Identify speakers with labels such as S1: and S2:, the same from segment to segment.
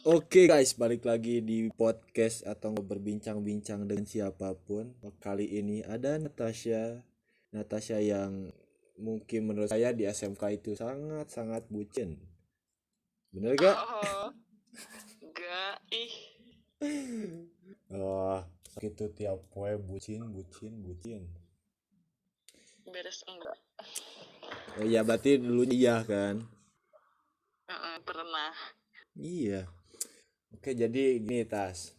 S1: Oke guys, balik lagi di podcast atau berbincang-bincang dengan siapapun. Kali ini ada Natasha. Natasha yang mungkin menurut saya di SMK itu sangat-sangat bucin. Bener gak?
S2: Oh, enggak. Ih,
S1: Oh, gitu tiap poe bucin, bucin, bucin.
S2: beres enggak?
S1: Oh iya, berarti dulunya iya kan?
S2: Pernah.
S1: Iya. Oke, jadi gini Tas.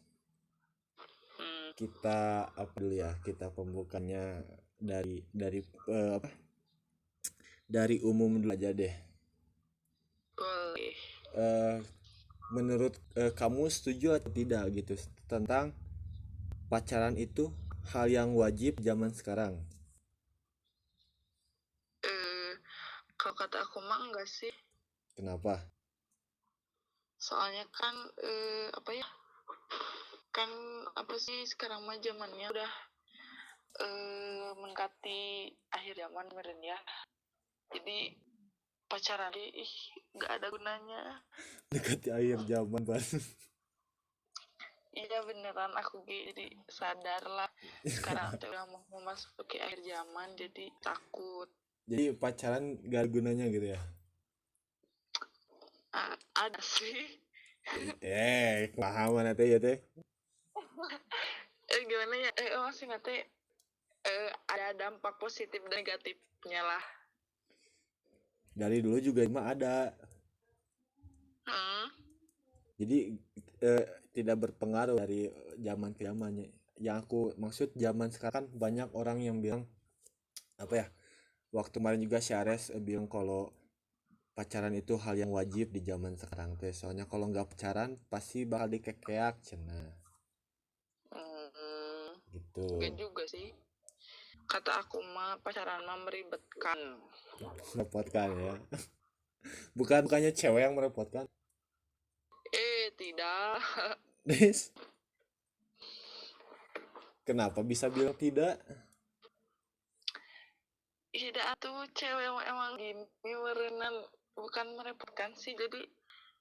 S2: Hmm,
S1: Kita apa dulu ya? Kita pembukannya dari apa? Dari umum dulu aja deh.
S2: boleh.
S1: eh Menurut kamu setuju atau tidak gitu tentang pacaran itu hal yang wajib zaman sekarang?
S2: Eh, Kalau kata aku mah enggak sih.
S1: Kenapa?
S2: Soalnya kan apa ya? Kan apa sih sekarang mah zamannya udah mendekati akhir zaman meren ya. Jadi pacaran deh, ih, enggak ada gunanya.
S1: Dekati akhir zaman baru.
S2: Iya beneran aku jadi sadar lah sekarang tuh udah mau memasuki akhir zaman jadi takut.
S1: Jadi pacaran gak ada gunanya gitu ya?
S2: Ada sih.
S1: Pahaman teh ya teh.
S2: Gimana ya maksudnya teh ada dampak positif dan negatifnya lah.
S1: Dari dulu juga mah ada.
S2: hmm,
S1: Jadi eh, tidak berpengaruh dari zaman ke zamannya. Yang aku maksud zaman sekarang kan banyak orang yang bilang apa ya? Waktu kemarin juga si Ares bilang kalau pacaran itu hal yang wajib di zaman sekarang teh. Soalnya kalau nggak pacaran pasti bakal dikekeak cenah.
S2: Gak
S1: Gitu.
S2: juga sih, kata aku mah pacaran mah meribetkan.
S1: Merepotkan ya. Bukannya cewek yang merepotkan.
S2: Tidak.
S1: Des, kenapa bisa bilang tidak?
S2: Tidak tuh cewek emang gini merenan, bukan merepotkan sih, jadi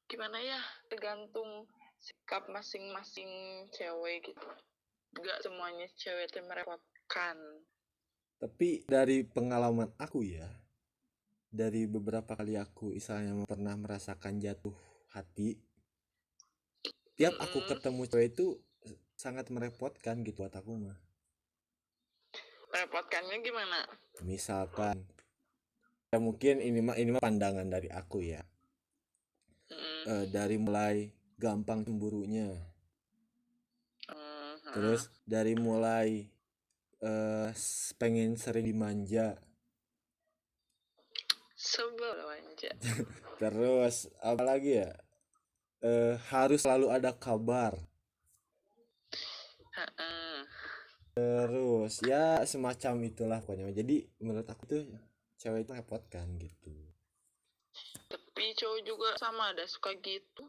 S2: gimana ya, tergantung sikap masing-masing cewek gitu. Gak semuanya cewek itu merepotkan.
S1: Tapi dari pengalaman aku ya, dari beberapa kali aku misalnya pernah merasakan jatuh hati, tiap aku
S2: Mm-mm.
S1: ketemu cewek itu sangat merepotkan gitu buat aku mah.
S2: Merepotkannya gimana?
S1: Misalkan ya mungkin ini mah pandangan dari aku ya.
S2: Mm-mm.
S1: Dari mulai gampang cemburunya,
S2: Mm-mm.
S1: terus dari mulai pengen sering dimanja,
S2: Sebel manja.
S1: terus apalagi ya, harus selalu ada kabar,
S2: Heeh.
S1: terus ya semacam itulah pokoknya. Jadi menurut aku tuh cewek itu repot kan gitu.
S2: Tapi cowok juga sama ada suka gitu.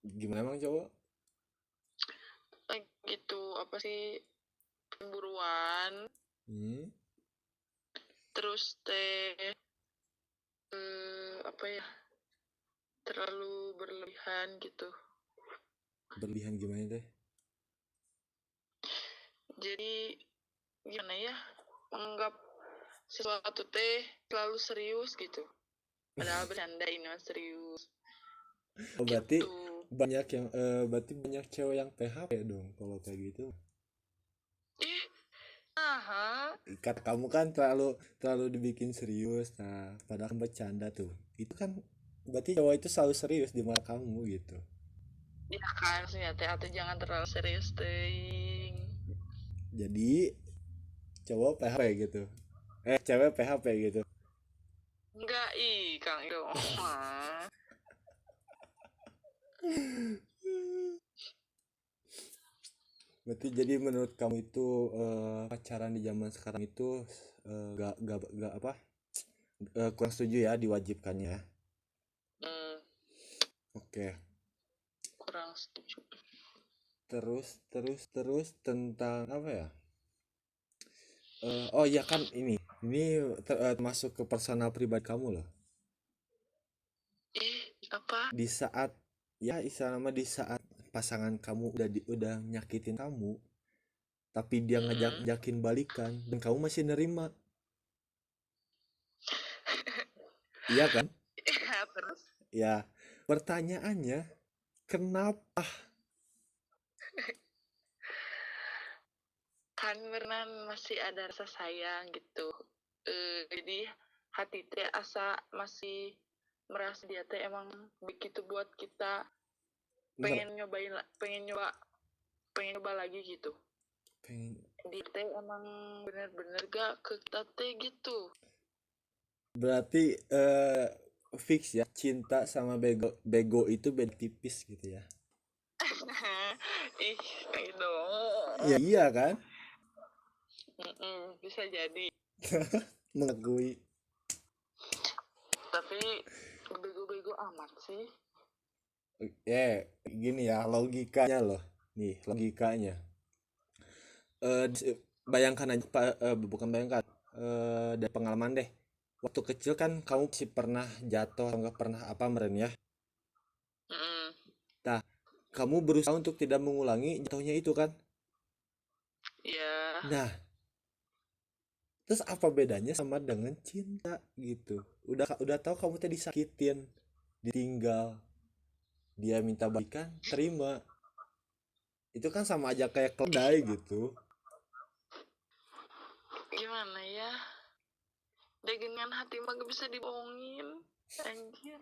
S1: Gimana emang cowok?
S2: Gitu apa sih, pemburuan,
S1: Hmm?
S2: terus teh apa ya, terlalu berlebihan gitu.
S1: Berlebihan gimana deh?
S2: Jadi gimana ya, menganggap sesuatu teh selalu serius gitu, padahal bercanda ini mah serius
S1: Oh, berarti
S2: gitu.
S1: banyak cewek yang PHP dong kalau kayak gitu.
S2: Ih, aha.
S1: Kata kamu kan terlalu terlalu dibikin serius, nah padahal kan bercanda tuh. Itu kan berarti cowok itu selalu serius di mata kamu gitu.
S2: Ya kan maksudnya teh atau jangan terlalu serius ting.
S1: Jadi cowok PHP gitu. Cewek PHP gitu.
S2: Enggak, ih kang itu mah.
S1: Berarti jadi menurut kamu itu pacaran di zaman sekarang itu gak apa? Kurang setuju ya diwajibkannya.
S2: Hmm,
S1: Oke.
S2: kurang setuju.
S1: Terus tentang apa ya? Oh iya kan ini termasuk ke personal pribadi kamu loh.
S2: Ih, apa?
S1: Di saat ya istilah nama di saat pasangan kamu udah nyakitin kamu, tapi dia ngajakin balikan dan kamu masih nerima. Iya kan?
S2: Ya terus
S1: Ya, pertanyaannya kenapa?
S2: kan berenang masih ada rasa sayang gitu. Jadi hati teh asa masih merasa dia teh emang begitu buat kita,
S1: Mer-
S2: pengen nyoba lagi gitu.
S1: pengen
S2: Dia teh emang bener-bener gak ke kita teh gitu.
S1: berarti fix ya, cinta sama bego bego itu beda tipis gitu ya.
S2: Ih, kayak dong.
S1: Ya iya kan?
S2: Bisa jadi.
S1: Mengakui.
S2: Tapi bego-bego amat sih.
S1: Gini ya logikanya loh. Nih logikanya. Bayangkan aja bukan bayangkan. Dari pengalaman deh. Waktu kecil kan kamu pasti pernah jatuh atau nggak pernah apa meren ya.
S2: Mm-mm.
S1: Nah, kamu berusaha untuk tidak mengulangi jatuhnya itu kan.
S2: Ya,
S1: Nah, terus apa bedanya sama dengan cinta gitu? Udah tahu kamu tadi disakitin, ditinggal, dia minta balikan, terima. Itu kan sama aja kayak keledai gitu.
S2: gimana ya? Dengan hati mah gak bisa dibohongin. Anjir.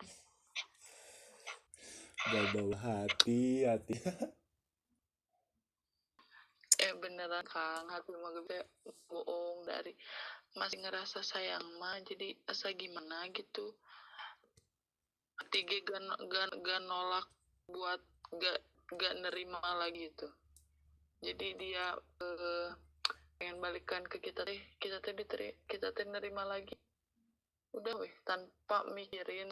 S1: Bawa hati, hati.
S2: Beneran Kang, hati mah gak bisa bohong. Dari masih ngerasa sayang mah, jadi asa gimana gitu. Hati ge gak nolak buat gak nerima lagi gitu. Jadi dia pengen balikan ke kita teh, kita teh nerima lagi. Udah weh, tanpa mikirin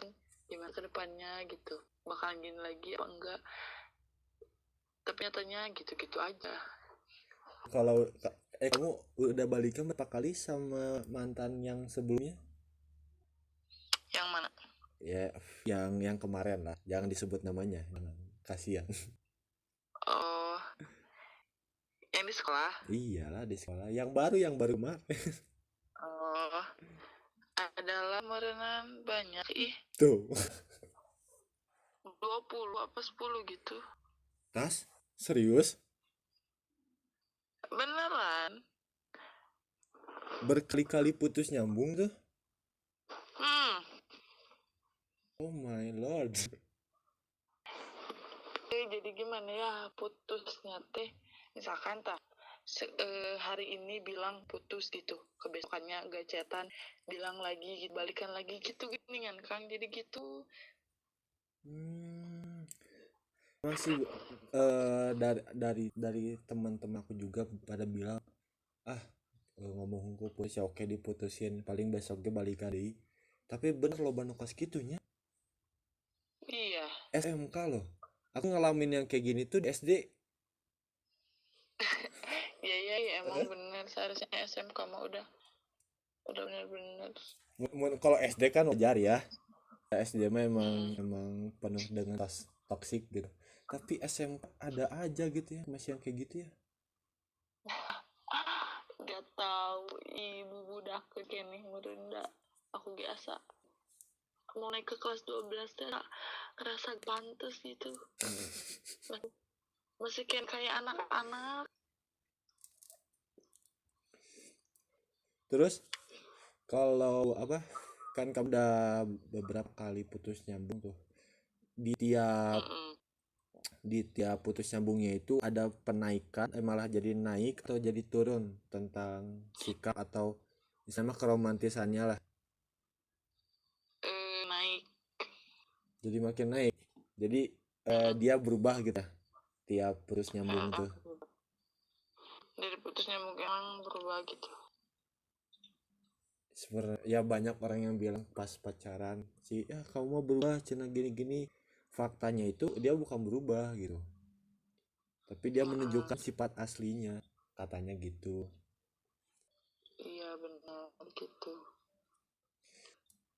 S2: gimana ke depannya gitu, bakalan gini lagi apa enggak. Tapi nyatanya gitu-gitu aja.
S1: Kalau kamu udah balikan berapa kali sama mantan yang sebelumnya?
S2: Yang mana?
S1: Ya, yang kemarin lah. Jangan disebut namanya. Jangan. Kasihan.
S2: Oh, yang di sekolah.
S1: Iyalah di sekolah. Yang baru kemarin.
S2: Oh, adalah merenang banyak ih,
S1: Tuh.
S2: 20 apa 10 gitu.
S1: Tas? Serius?
S2: Beneran.
S1: Berkali-kali putus nyambung tuh?
S2: Hmm.
S1: Oh my lord.
S2: Jadi gimana ya putusnya teh, misalkan tak hari ini bilang putus gitu, kebesokannya gak chatan, bilang lagi balikan lagi gitu gini kan Kang, jadi gitu.
S1: Masih dari teman-teman aku juga pada bilang ah ngomong hukum putus ya oke diputusin paling besoknya balikan deh. Tapi bener loh banukas gitunya.
S2: Iya.
S1: SMK loh. Aku ngalamin yang kayak gini tuh di SD.
S2: Ya emang bener, seharusnya SMK mah udah bener-bener.
S1: Kalau SD kan wajar ya. SD mah emang penuh dengan toksik gitu. Tapi SMP ada aja gitu ya masih yang kayak gitu ya.
S2: Gak tahu ibu budak kene merenda, aku biasa mau naik ke kelas 12 teh ngerasa pantes gitu. Masih kayak anak-anak.
S1: Terus kalau apa kan kamu udah beberapa kali putus nyambung tuh di tiap
S2: Mm-mm.
S1: putus nyambungnya itu ada penaikan malah jadi naik atau jadi turun tentang sikap atau misalnya keromantisannya lah
S2: Naik.
S1: jadi makin naik jadi dia berubah gitu ya, tiap putus nyambung tuh
S2: Dari putusnya mungkin emang berubah gitu.
S1: sebenarnya ya banyak orang yang bilang pas pacaran sih ya kamu mau berubah cina gini-gini faktanya itu dia bukan berubah gitu tapi dia menunjukkan sifat aslinya katanya gitu.
S2: Iya benar gitu.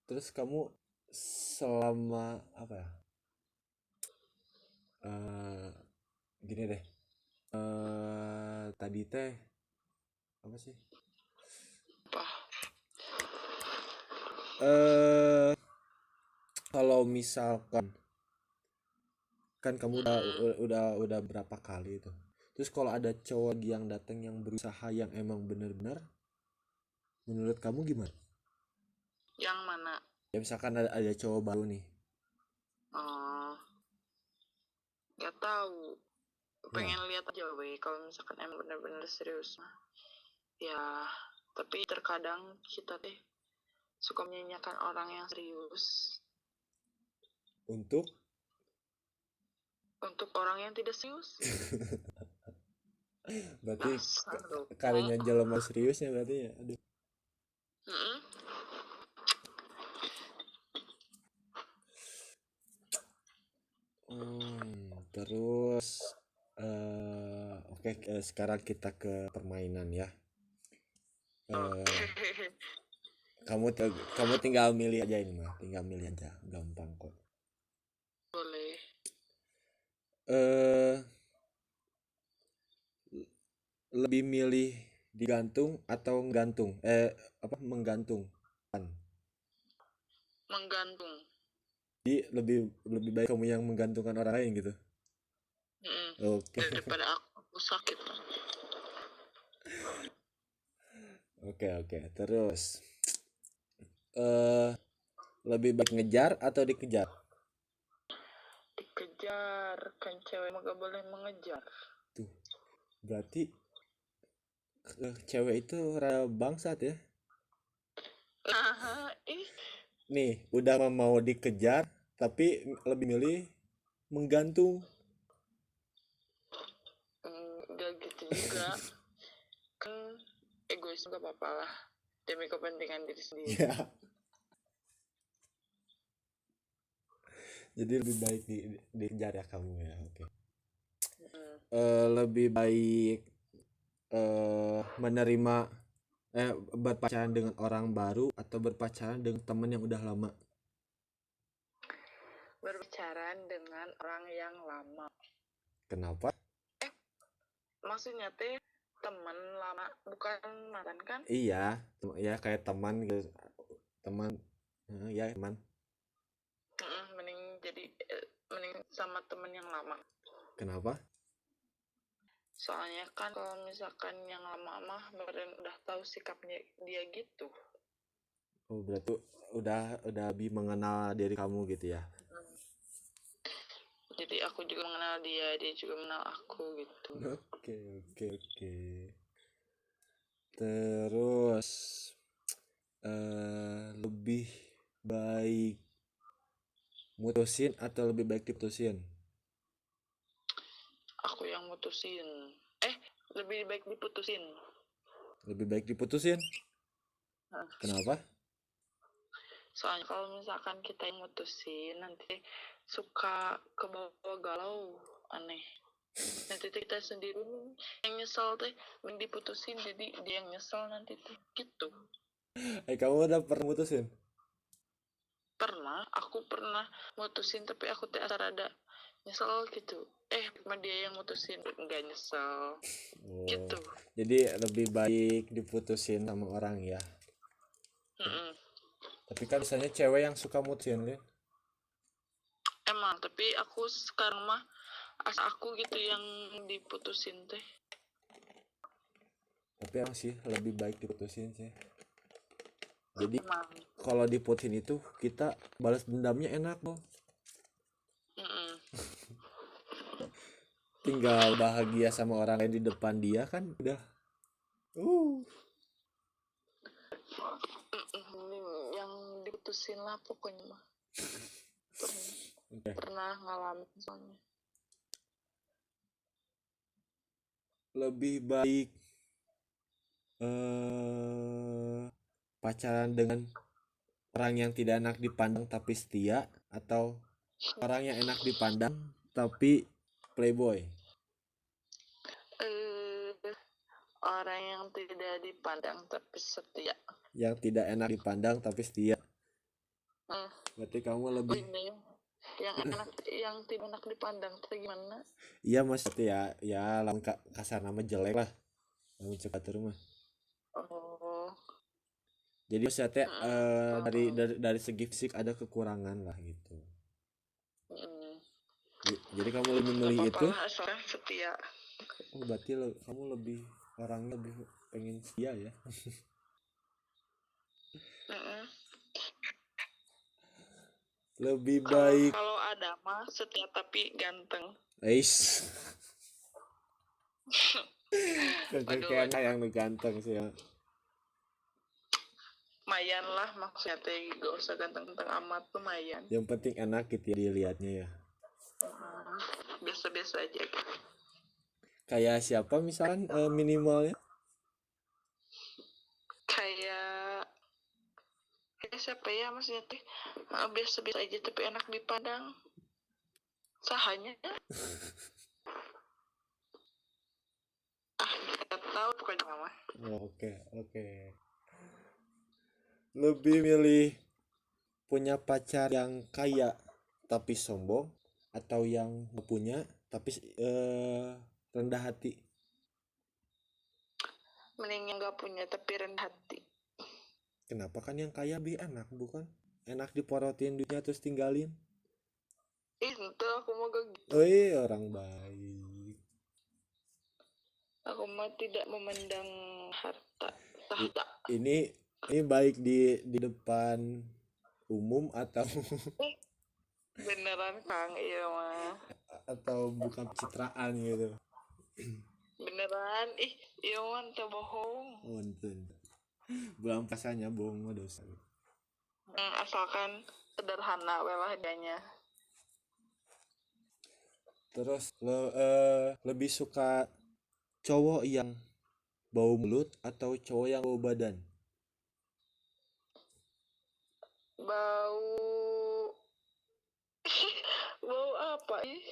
S1: Terus kamu selama apa ya gini deh. Tadi teh apa sih?
S2: Apa?
S1: Kalau misalkan kan kamu udah berapa kali itu. Terus kalau ada cowok yang datang yang berusaha yang emang bener-bener, menurut kamu gimana?
S2: Yang mana?
S1: Ya misalkan ada cowok baru nih.
S2: Oh, nggak tahu. Pengen lihat aja weh. Kalau misalkan emang bener-bener serius mah. Ya, tapi terkadang kita teh suka menyanyikan orang yang serius
S1: Untuk
S2: orang yang tidak serius.
S1: berarti
S2: Dasar loh.
S1: kalinya jelema seriusnya berarti ya. Aduh. Terus oke, sekarang kita ke permainan ya. Kamu tinggal milih aja ini mah, tinggal milih aja, gampang kok.
S2: Boleh.
S1: Lebih milih digantung atau menggantung? Menggantung.
S2: Menggantung.
S1: Jadi lebih baik kamu yang menggantungkan orang lain gitu. Oke.
S2: Daripada aku sakit.
S1: Oke. Terus lebih baik ngejar atau dikejar?
S2: Dikejar, kan cewek mah gak boleh mengejar.
S1: Tuh. Berarti cewek itu rada bangsat ya.
S2: Nah,
S1: Nih, udah mau dikejar tapi lebih milih menggantung.
S2: Gak gitu juga. Kan egois gak apa-apa lah. Demi kepentingan diri sendiri.
S1: Ya. Jadi lebih baik dikejar ya kamu ya. Oke. Lebih baik menerima berpacaran dengan orang baru atau berpacaran dengan teman yang udah lama?
S2: Berpacaran dengan orang yang lama.
S1: Kenapa?
S2: Maksudnya teh teman lama, bukan mantan kan?
S1: Iya, ya kayak teman gitu. Teman, ya teman.
S2: Mending sama teman yang lama.
S1: Kenapa?
S2: Soalnya kan kalau misalkan yang lama mah udah tahu sikapnya dia gitu.
S1: Oh, berarti udah lebih mengenal diri kamu gitu ya.
S2: Jadi aku juga mengenal dia juga mengenal aku gitu.
S1: Oke. Terus lebih baik mutusin atau lebih baik diputusin?
S2: Aku yang mutusin. Lebih baik diputusin.
S1: Lebih baik diputusin? Kenapa?
S2: Soalnya kalau misalkan kita yang mutusin, nanti suka ke bawah galau, aneh. Nanti kita sendiri yang nyesel teh, diputusin jadi dia yang nyesel nanti teh, gitu.
S1: Kamu udah pernah mutusin?
S2: Aku pernah mutusin tapi aku teh rada nyesel gitu. Cuma dia yang mutusin, nggak nyesel. Gitu.
S1: Jadi lebih baik diputusin sama orang ya. Tapi kan misalnya cewek yang suka mutusin kan?
S2: Emang, tapi aku sekarang mah asa aku gitu yang diputusin teh.
S1: Tapi emang sih lebih baik diputusin sih. Jadi kalau diputusin itu kita balas dendamnya enak loh. Tinggal bahagia sama orang lain di depan dia kan udah.
S2: Yang diputusin lah pokoknya mah. Pernah ngalamin soalnya.
S1: Lebih baik pacaran dengan orang yang tidak enak dipandang tapi setia atau orang yang enak dipandang tapi playboy?
S2: Orang yang tidak dipandang tapi setia.
S1: Yang tidak enak dipandang tapi setia. Berarti kamu lebih
S2: yang tidak enak dipandang tuh gimana?
S1: Iya maksudnya ya lamun kasar nama jelek lah lamun cek batur mah.
S2: Oh.
S1: Jadi maksudnya
S2: Paham.
S1: dari segi fisik ada kekurangan lah gitu.
S2: Mm.
S1: Jadi kamu lebih
S2: Gak
S1: memilih
S2: apa-apa
S1: itu?
S2: lah asalkan setia.
S1: Oh berarti kamu lebih orangnya lebih pengen setia ya.
S2: Mm-mm.
S1: Lebih
S2: Kalau
S1: baik.
S2: kalau ada mah setia tapi ganteng.
S1: Eish.
S2: Waduh,
S1: Kayak yang lu ganteng sih ya.
S2: mayan lah maksudnya teh gak usah ganteng-ganteng amat tuh mayan.
S1: Yang penting enak gitu ya dilihatnya ya.
S2: Biasa-biasa aja gitu.
S1: Kayak siapa misalkan minimalnya?
S2: Kayak siapa ya maksudnya teh biasa-biasa aja tapi enak dipandang. Sahanya gak tahu pokoknya mama.
S1: Oke. Lebih milih punya pacar yang kaya tapi sombong atau yang nggak punya tapi rendah hati?
S2: Mending yang gak punya tapi rendah hati.
S1: Kenapa? Kan yang kaya lebih enak bukan? Enak diporotin duitnya terus tinggalin.
S2: Itu aku mau gak gitu.
S1: Orang baik.
S2: Aku mah tidak memandang harta.
S1: Ini baik di depan umum atau
S2: Beneran Kang, iya mah.
S1: atau bukan pencitraan gitu?
S2: Beneran, iya mah teu bohong.
S1: Untung. Bulan puasanya bohong mah dosa.
S2: Asalkan sederhana welah dianya.
S1: Terus lebih suka cowok yang bau mulut atau cowok yang bau badan?
S2: Bau bau apa ih?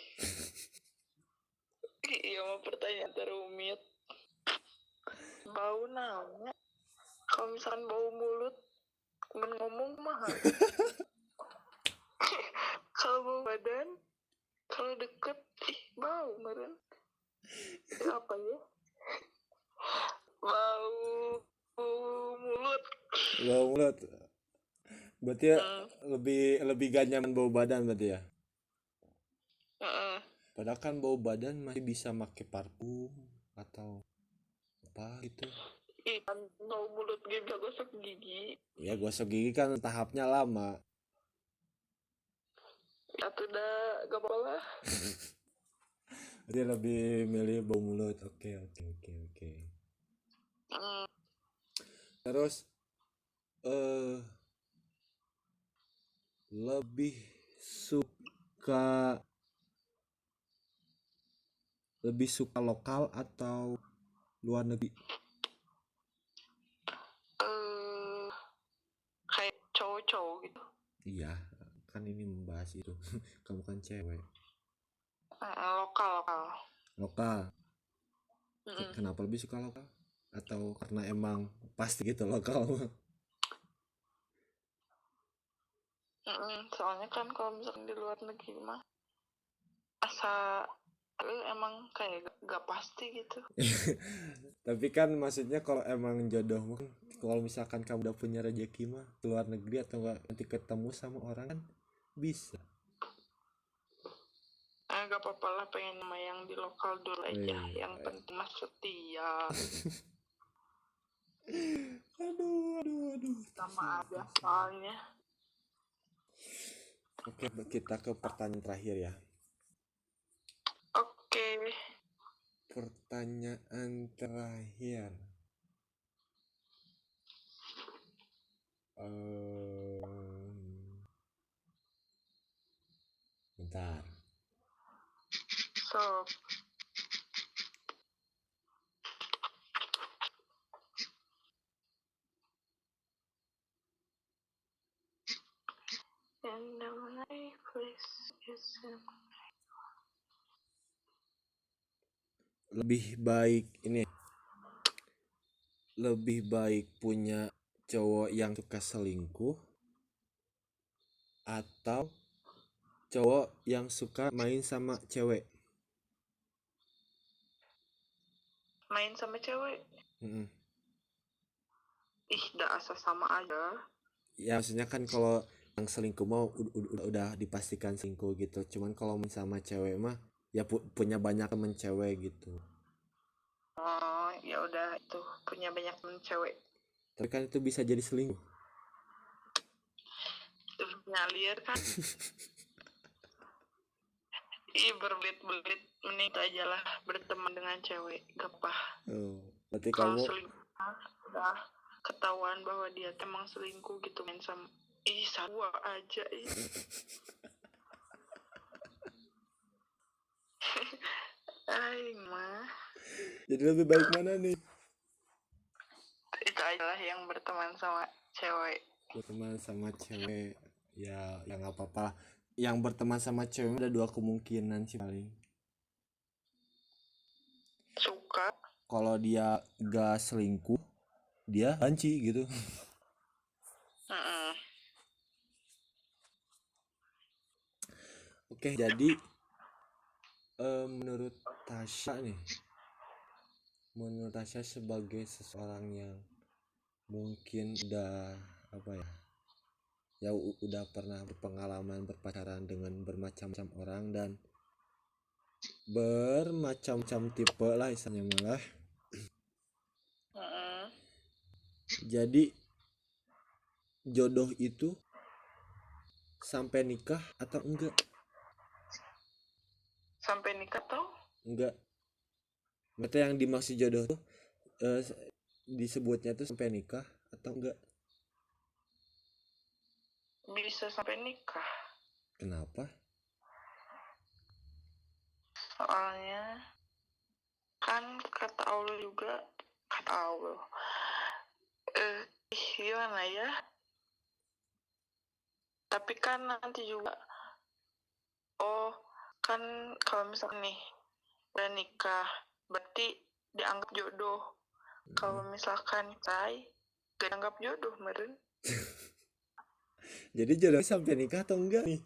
S2: Iya mah pertanyaan terumit. Bau namanya. Kalau misalkan bau mulut, ngomong mah. Kalau bau badan, kalau deket, bau meren. Apa ya? Bau mulut.
S1: Bau mulut. Berarti ya lebih gak nyaman bau badan berarti ya? Padahal kan bau badan masih bisa pakai parfum atau apa gitu.
S2: Kan bau mulut bisa gosok gigi.
S1: Ya gosok gigi kan tahapnya lama.
S2: Atau udah gak apa lah.
S1: Dia lebih milih bau mulut. Oke. Terus lebih suka lokal atau luar negeri?
S2: Kayak cowok-cowok gitu.
S1: Iya, kan ini membahas itu. Kamu kan cewek.
S2: Lokal.
S1: Kenapa lebih suka lokal? Atau karena emang pasti gitu lokal?
S2: Soalnya kan kalau misalkan di luar negeri mah asa emang kayak gak pasti gitu.
S1: Tapi kan maksudnya kalau emang jodoh mah, kalau misalkan kamu udah punya rezeki mah ke luar negeri atau enggak nanti ketemu sama orang kan bisa.
S2: Gak apa-apa lah, pengen sama yang di lokal dulu aja. Yang penting mas setia.
S1: Aduh.
S2: Sama aja soalnya.
S1: Oke, kita ke pertanyaan terakhir ya.
S2: Oke.
S1: Pertanyaan terakhir. Bentar.
S2: So. And my place is in...
S1: Lebih baik punya cowok yang suka selingkuh atau cowok yang suka main sama cewek.
S2: Main sama cewek.
S1: Mm-mm.
S2: Ih, dah asa sama aja.
S1: Ya maksudnya kan kalau yang selingkuh mau udah dipastikan selingkuh gitu. Cuman kalau main sama cewek mah ya punya banyak temen cewek gitu.
S2: Oh, ya udah itu punya banyak temen cewek.
S1: Tapi kan itu bisa jadi selingkuh.
S2: Ngalir kan. Ih, berbelit-belit mending itu aja lah berteman dengan cewek, gapah.
S1: Oh, berarti
S2: Kalau
S1: kamu
S2: selingkuh udah ketahuan bahwa dia emang selingkuh gitu main sama. Ih, sarua aja ih. Aing mah
S1: jadi lebih baik mana nih?
S2: itu aja lah yang berteman sama cewek.
S1: Berteman sama cewek ya nggak apa-apa. Yang berteman sama cewek ada dua kemungkinan sih paling.
S2: Suka.
S1: Kalau dia gak selingkuh, dia banci gitu.
S2: Mm-mm.
S1: Oke, jadi menurut Tasya nih, menurut Tasya sebagai seseorang yang mungkin udah apa ya udah pernah berpengalaman berpacaran dengan bermacam-macam orang dan bermacam-macam tipe lah istilahnya malah.
S2: Mm-mm.
S1: Jadi jodoh itu sampai nikah atau enggak?
S2: Sampai nikah tau?
S1: Enggak. Berarti yang dimaksud jodoh tuh disebutnya tuh sampai nikah atau enggak?
S2: Bisa sampai nikah.
S1: Kenapa?
S2: Soalnya kan kata Allah juga, kata Allah. Gimana ya? Tapi kan nanti juga, oh kan kalau misalkan nih udah nikah, berarti dianggap jodoh. Kalau misalkan saya gak dianggap jodoh, meren.
S1: Jadi jodoh sampai nikah atau enggak nih?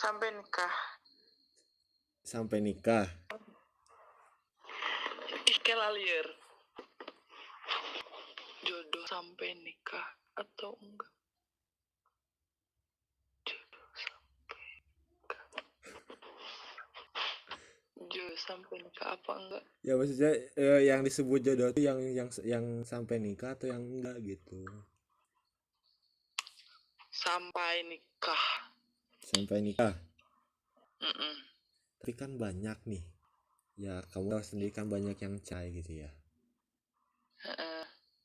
S2: Sampai nikah.
S1: Sampai nikah.
S2: Ih, kelalier. Jodoh sampai nikah atau enggak? Jodoh sampai nikah apa enggak?
S1: Ya maksudnya yang disebut jodoh itu yang sampai nikah atau yang enggak gitu.
S2: Sampai nikah.
S1: Sampai nikah.
S2: Mm-mm.
S1: Tapi kan banyak nih. Ya kamu tahu sendiri kan banyak yang cai gitu ya.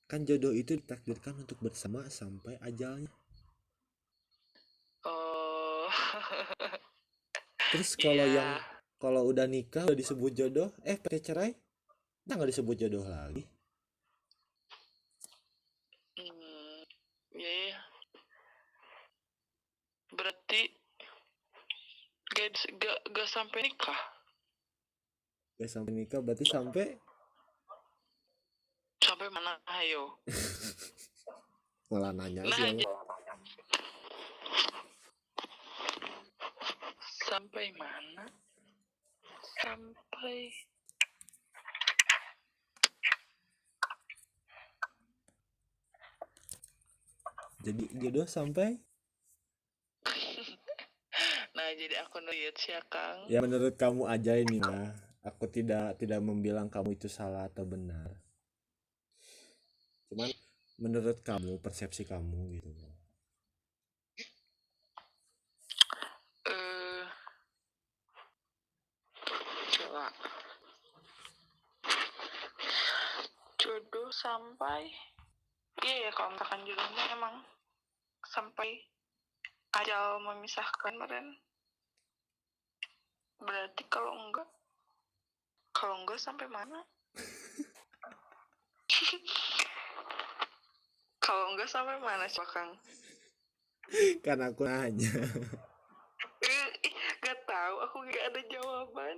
S1: Kan jodoh itu ditakdirkan untuk bersama sampai ajalnya.
S2: Oh.
S1: Terus kalau
S2: Iya.
S1: kalau udah nikah udah disebut jodoh, pakai cerai, udah nggak disebut jodoh lagi.
S2: Ya. Berarti gak sampai nikah.
S1: Gak sampai nikah berarti sampai
S2: Mana ayo?
S1: malah nanya
S2: Nah,
S1: sih.
S2: Sampai mana? Sampai
S1: Jadi jodoh sampai
S2: nah jadi aku lihat sih Kang.
S1: ya menurut kamu aja ini mah. Aku tidak membilang kamu itu salah atau benar. Cuman menurut kamu, persepsi kamu gitu.
S2: Coba. Jodoh sampai. Iya ya, kalau misalkan jodohnya emang sampai ajal memisahkan meren. Berarti kalau enggak sampai mana? Kalau enggak sampai mana sih Kang?
S1: Kan aku nanya.
S2: Gak tahu, aku gak ada jawaban.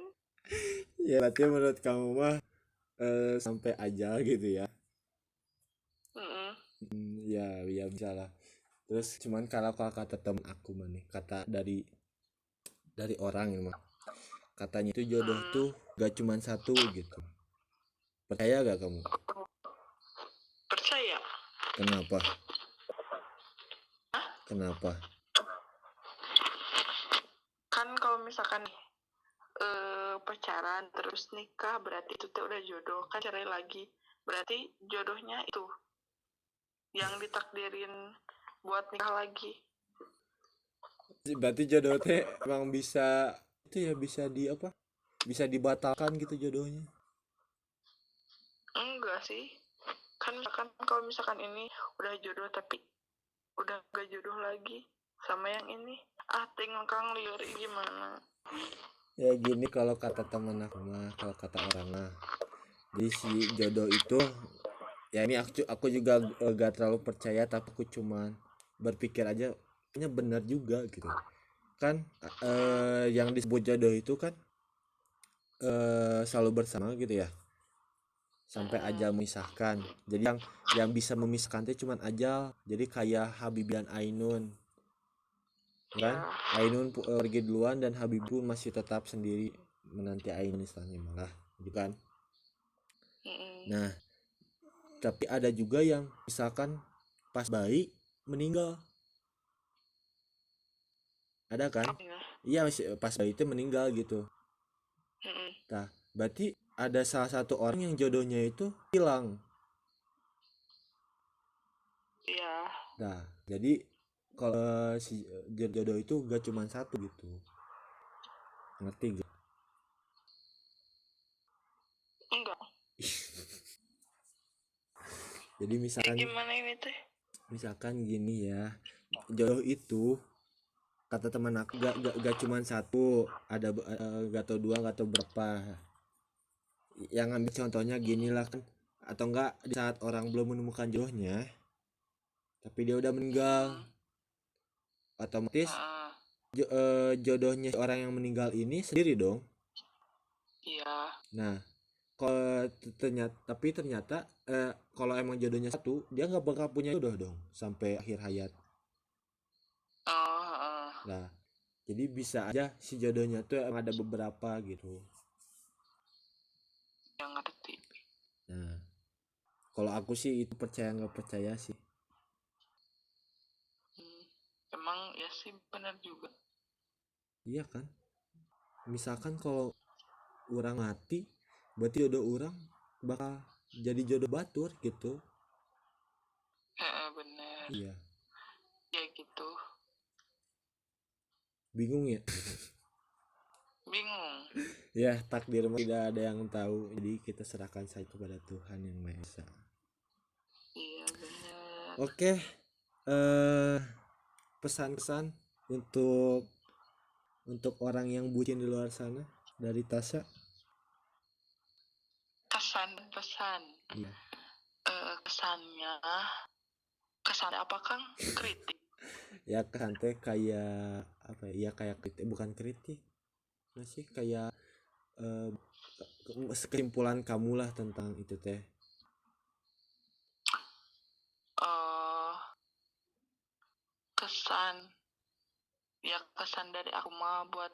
S1: Ya berarti menurut kamu mah sampai aja gitu ya. Ya bisa lah. Terus cuman kalau kata temen aku mah nih, kata dari orang ini mah, katanya itu jodoh tuh gak cuman satu gitu. Percaya gak kamu?
S2: Percaya?
S1: Kenapa? Kenapa?
S2: Kan kalau misalkan pacaran terus nikah berarti itu tuh udah jodoh. Kan cerai lagi berarti jodohnya itu yang ditakdirin buat nikah lagi.
S1: Berarti jodoh teh emang bisa itu ya, bisa di apa? Bisa dibatalkan gitu jodohnya.
S2: Enggak sih, kan misalkan kalau misalkan ini udah jodoh tapi udah gak jodoh lagi sama yang ini, tingkang liur gimana.
S1: Ya gini kalau kata temen aku mah, kalau kata orang mah, jadi si jodoh itu, ya ini aku juga gak terlalu percaya, tapi aku cuman berpikir aja kayaknya benar juga gitu kan. Yang disebut jodoh itu kan selalu bersama gitu ya, sampai ajal memisahkan. Jadi yang bisa memisahkan itu cuman ajal. Jadi kayak Habib dan Ainun kan,
S2: Ya.
S1: Ainun pergi duluan dan Habib pun masih tetap sendiri menanti Ainun istilahnya malah gitu kan. Nah tapi ada juga yang misalkan pas bayi meninggal, ada kan? Iya, pas bayi itu meninggal gitu. Nah berarti ada salah satu orang yang jodohnya itu hilang.
S2: Iya.
S1: Nah jadi kalau si jodoh itu gak cuma satu gitu, ngerti gak?
S2: Enggak.
S1: Jadi
S2: Gimana ini teh?
S1: misalkan gini ya, jodoh itu kata teman aku gak cuma satu, ada gak tau dua gak tau berapa. Yang ambil contohnya gini lah kan, atau enggak di saat orang belum menemukan jodohnya tapi dia udah meninggal, otomatis jodohnya orang yang meninggal ini sendiri dong.
S2: Iya.
S1: Nah kalau ternyata kalau emang jodohnya satu, dia nggak bakal punya jodoh dong sampai akhir hayat. Nah jadi bisa aja si jodohnya tuh emang ada beberapa gitu.
S2: Yang ngerti.
S1: Nah kalau aku sih itu percaya nggak percaya sih.
S2: Emang ya sih benar juga.
S1: Iya kan, misalkan kalau orang mati berarti jodoh orang bakal jadi jodoh batur gitu.
S2: Bener.
S1: Iya,
S2: Ya gitu.
S1: bingung ya.
S2: Bingung.
S1: Ya takdir mah tidak ada yang tahu, jadi kita serahkan saja kepada Tuhan yang Maha Esa.
S2: Iya bener.
S1: Oke, pesan-pesan untuk orang yang bucin di luar sana dari Tasya.
S2: Kesan dan pesan.
S1: Iya.
S2: Kesannya apa Kang? Kritik.
S1: Ya kesan teh kayak apa ya, kayak kritik, bukan kritik masih kayak kesimpulan kamu lah tentang itu teh.
S2: Kesan dari aku mah buat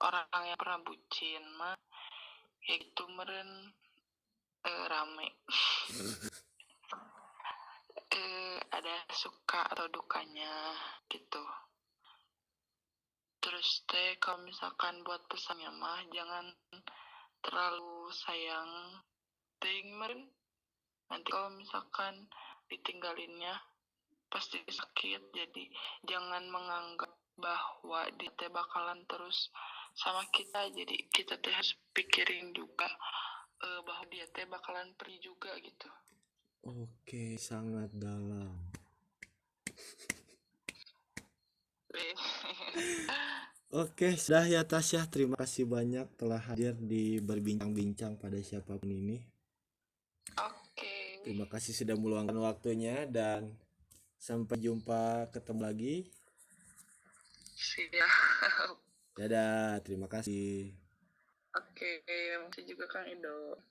S2: orang yang pernah bucin mah ya gitu meren, rame. Ada suka atau dukanya gitu. Terus teh kalau misalkan buat pesannya mah jangan terlalu sayang ting meren. Nanti kalau misalkan ditinggalinnya pasti sakit. Jadi jangan menganggap bahwa dia teh bakalan terus sama kita. Jadi kita teh harus pikirin juga bahwa dia teh bakalan pergi juga gitu.
S1: Oke, sangat dalam. Oke, sudah ya Tasya, terima kasih banyak telah hadir di berbincang-bincang pada siapapun ini.
S2: Oke.
S1: Terima kasih sudah meluangkan waktunya dan sampai jumpa, ketemu lagi.
S2: Siap.
S1: Dadah, terima kasih.
S2: Oke, makasih juga Kang Ido.